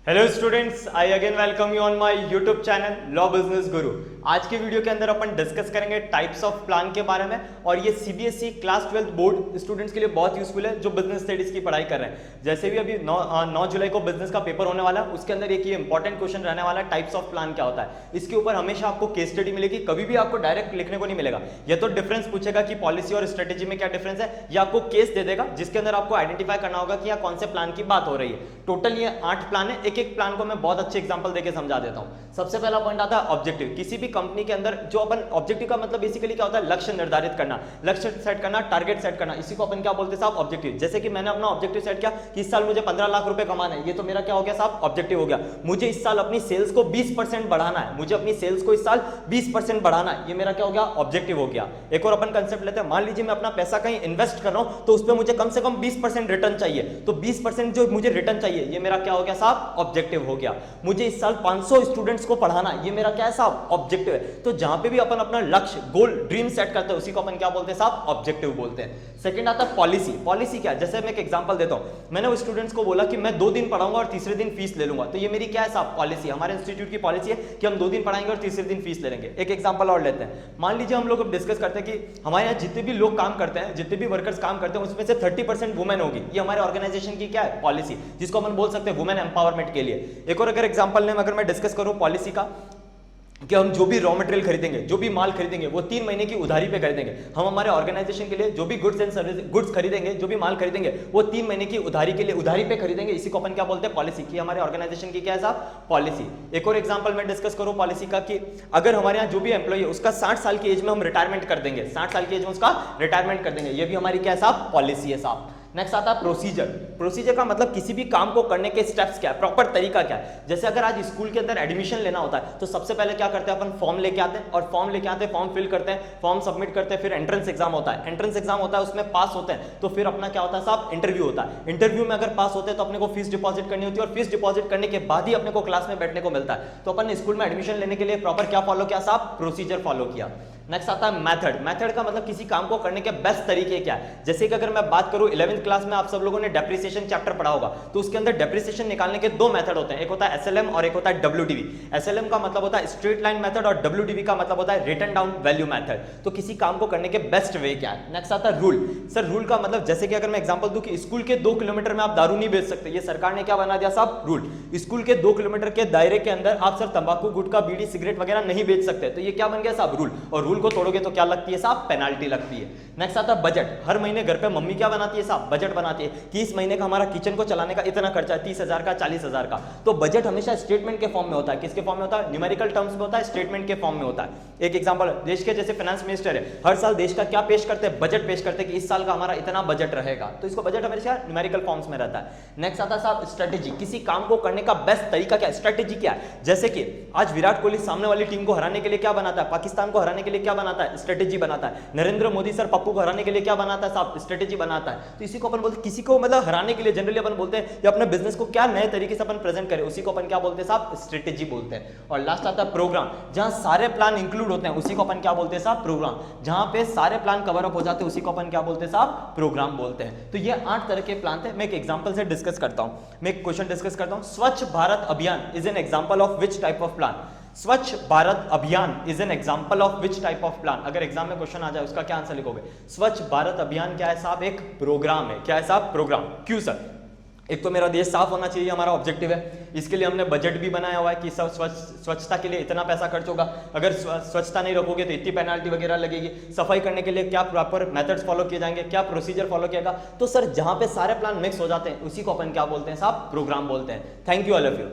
Hello students, I again welcome you on my YouTube channel law business गुरु। आज के video के अंदर अपन discuss करेंगे टाइप्स ऑफ प्लान के बारे में, और ये सीबीएसई क्लास 12 बोर्ड स्टूडेंट्स के लिए बहुत यूजफुल है जो बिजनेस स्टडीज की पढ़ाई कर रहे हैं। जैसे भी अभी 9 जुलाई को बिजनेस का पेपर होने वाला है, उसके अंदर एक ये इंपॉर्टेंट क्वेश्चन रहने वाला है, टाइप्स ऑफ प्लान क्या होता है। इसके ऊपर हमेशा आपको केस स्टडी मिलेगी, कभी भी आपको डायरेक्ट लिखने को नहीं मिलेगा। ये तो डिफरेंस पूछेगा कि पॉलिसी और स्ट्रेटेजी में क्या डिफरेंस है, या आपको केस दे देगा जिसके अंदर आपको आइडेंटिफाई करना होगा कि कौन से प्लान की बात हो रही है। टोटल ये 8 प्लान है। एक एक प्लान को मैं बहुत अच्छे एग्जांपल देके समझा देता हूं। सबसे पहला पॉइंट आता है ऑब्जेक्टिव। किसी भी कंपनी के अंदर जो अपन ऑब्जेक्टिव का मतलब बेसिकली क्या होता है, लक्ष्य निर्धारित करना, लक्ष्य सेट करना, टारगेट सेट करना, इसी को अपन क्या बोलते हैं साहब, ऑब्जेक्टिव। जैसे कि मैंने अपना ऑब्जेक्टिव सेट किया कि इस साल मुझे 15 लाख रुपए कमाना है, ये तो मेरा क्या हो गया साहब, ऑब्जेक्टिव हो गया। मुझे इस साल अपनी सेल्स को 20% बढ़ाना है, मुझे अपनी सेल्स को इस साल 20% बढ़ाना है, ये मेरा क्या हो गया, ऑब्जेक्टिव हो गया। एक और अपन कंसेप्ट लेते हैं, मान लीजिए मैं अपना पैसा कहीं इन्वेस्ट कर रहा हूं तो उस पर मुझे कम से कम 20% रिटर्न चाहिए, तो 20% जो मुझे रिटर्न चाहिए ये मेरा क्या हो गया साहब, ऑब्जेक्टिव हो गया। मुझे इस साल 500 स्टूडेंट्स को पढ़ाना, ये मेरा क्या है साहब, ऑब्जेक्टिव है। तो जहां पे भी अपन अपना लक्ष्य, गोल, ड्रीम सेट करते हैं उसी को अपन क्या बोलते हैं साहब, ऑब्जेक्टिव बोलते हैं। सेकंड आता है पॉलिसी। पॉलिसी क्या है, जैसे मैं एक एग्जांपल देता हूं, मैंने वो स्टूडेंट्स को बोला कि मैं 2 दिन पढ़ाऊंगा और तीसरे दिन फीस ले लूंगा, तो ये मेरी क्या है साहब, पॉलिसी। हमारे इंस्टीट्यूट की पॉलिसी है कि हम 2 दिन पढ़ाएंगे और तीसरे दिन फीस ले लेंगे। एक एग्जांपल और लेते हैं, मान लीजिए हम लोग डिस्कस करते हैं कि हमारे यहाँ जितने भी लोग काम करते हैं, जितने भी वर्कर्स काम करते हैं, उसमें से 30% वुमेन होगी। ये हमारे ऑर्गेनाइजेशन की क्या है, पॉलिसी, जिसको अपन बोल सकते हैं वुमेन एम्पावरमेंट के लिए। एक और अगर एग्जांपल लें, अगर मैं डिस्कस करूं पॉलिसी का, कि हम जो भी रॉ मटेरियल खरीदेंगे, जो भी माल खरीदेंगे, वो 3 महीने की उधारी पे खरीदेंगे। हम हमारे ऑर्गेनाइजेशन के लिए जो भी गुड्स एंड सर्विस, गुड्स खरीदेंगे, जो भी माल खरीदेंगे, वो 3 महीने की उधारी के लिए उधारी पे खरीदेंगे। इसी को अपन क्या बोलते हैं, पॉलिसी की। हमारे ऑर्गेनाइजेशन की क्या है साहब, पॉलिसी। एक और एग्जांपल मैं डिस्कस करूं पॉलिसी का, कि अगर हमारे यहाँ जो भी एम्प्लॉय है उसका 60 साल की एज में हम रिटायरमेंट कर देंगे, 60 साल की एज में उसका रिटायरमेंट कर देंगे, ये भी हमारी क्या है साहब, पॉलिसी है साहब। नेक्स्ट आता है प्रोसीजर। प्रोसीजर का मतलब किसी भी काम को करने के स्टेप्स क्या है, प्रॉपर तरीका क्या है। जैसे अगर आज स्कूल के अंदर एडमिशन लेना होता है तो सबसे पहले क्या करते हैं अपन, फॉर्म लेके आते हैं, और फॉर्म लेके आते हैं, फॉर्म फिल करते हैं, फॉर्म सबमिट करते हैं, फिर एंट्रेंस एग्जाम होता है। एंट्रेंस एग्जाम होता है, उसमें पास होते हैं तो फिर अपना क्या होता है साहब, इंटरव्यू होता है। इंटरव्यू में अगर पास होते हैं तो अपने को फीस डिपॉजिट करनी होती है, और फीस डिपॉजिट करने के बाद ही अपने को क्लास में बैठने को मिलता है। तो अपन ने स्कूल में एडमिशन लेने के लिए प्रॉपर क्या फॉलो किया साहब, प्रोसीजर फॉलो किया। नेक्स्ट आता है मेथड। मेथड का मतलब किसी काम को करने के बेस्ट तरीके क्या है। जैसे कि अगर मैं बात करूं 11th क्लास में आप सब लोगों ने डेप्रिसिएशन चैप्टर पढ़ा होगा, तो उसके अंदर डेप्रिसिएशन निकालने के 2 मेथड होते हैं, एक होता है एसएलएम और एक होता है डब्ल्यूडीवी। एसएलएम का मतलब होता है स्ट्रेट लाइन मेथड, और डब्ल्यूडीवी का मतलब होता है रिटन डाउन वैल्यू मेथड। तो किसी काम को करने के बेस्ट वे क्या है। नेक्स्ट आता है रूल। सर रूल का मतलब, जैसे कि अगर मैं एग्जांपल दूं कि स्कूल के 2 किलोमीटर में आप दारू नहीं बेच सकते, ये सरकार ने क्या बना दिया साहब, रूल। स्कूल के 2 किलोमीटर के दायरे के अंदर आप सर तंबाकू, गुटखा, बीड़ी, सिगरेट वगैरह नहीं बेच सकते, तो ये क्या बन गया साहब, रूल। और रूल को तोड़ोगे तो क्या लगती है साहब, पेनाल्टी लगती है। नेक्स्ट आता है बजट। हर महीने घर पे मम्मी क्या बनाती है साहब, बजट बनाती है कि इस महीने का हमारा किचन को चलाने का इतना खर्चा है, 30,000 का, 40,000 का। तो बजट हमेशा स्टेटमेंट के फॉर्म में होता है। किसके फॉर्म में होता है, न्यूमेरिकल टर्म्स में होता है, स्टेटमेंट के फॉर्म में होता है। एक एग्जांपल, देश के जैसे फाइनेंस मिनिस्टर है, हर साल देश का क्या पेश करते हैं, बजट पेश करते हैं कि इस साल का हमारा इतना बजट रहेगा, तो इसको बजट हमेशा न्यूमेरिकल फॉर्म्स में रहता है। नेक्स्ट आता है साहब स्ट्रेटेजी। किसी काम को करने का बेस्ट तरीका क्या है, स्ट्रेटेजी क्या है। जैसे कि आज विराट कोहली सामने वाली टीम को हराने के लिए क्या बनाता है, पाकिस्तान को हराने के लिए क्या बनाता है, स्ट्रेटेजी बनाता है। नरेंद्र मोदी सर पप्पू को हराने के लिए क्या बनाता है साहब, स्ट्रेटेजी बनाता है। तो इसी को अपन बोलते हैं, किसी को मतलब हराने के लिए जनरली अपन बोलते हैं या अपने बिजनेस को क्या नए तरीके से अपन प्रेजेंट करें, उसी को अपन क्या बोलते हैं साहब, स्ट्रेटेजी बोलते हैं। और लास्ट आता है प्रोग्राम। जहां सारे प्लान इंक्लूड होते हैं उसी को अपन क्या बोलते हैं साहब, प्रोग्राम। जहां पे सारे प्लान कवर अप हो जाते हैं उसी को अपन क्या बोलते हैं साहब, प्रोग्राम बोलते हैं। तो ये 8 तरह के प्लान थे। मैं एक एग्जांपल से डिस्कस करता हूं, मैं एक क्वेश्चन डिस्कस करता हूं। स्वच्छ भारत अभियान is an example of which type of plan. स्वच्छ भारत अभियान is an example of which type of plan. अगर एग्जाम में क्वेश्चन आ जाए उसका क्या आंसर लिखोगे, स्वच्छ भारत अभियान क्या है साहब, एक प्रोग्राम है। क्या है साहब, प्रोग्राम। क्यों सर, एक तो मेरा देश साफ होना चाहिए, हमारा ऑब्जेक्टिव है, इसके लिए हमने बजट भी बनाया हुआ है कि सब स्वच्छता के लिए इतना पैसा खर्च होगा, अगर स्वच्छता नहीं रखोगे तो इतनी पेनाल्टी वगैरह लगेगी, सफाई करने के लिए क्या प्रॉपर मेथड्स फॉलो किए जाएंगे, क्या प्रोसीजर फॉलो किएगा। तो सर जहां पे सारे प्लान मिक्स हो जाते हैं उसी को अपन क्या बोलते हैं साहब, प्रोग्राम बोलते हैं। Thank you all of you.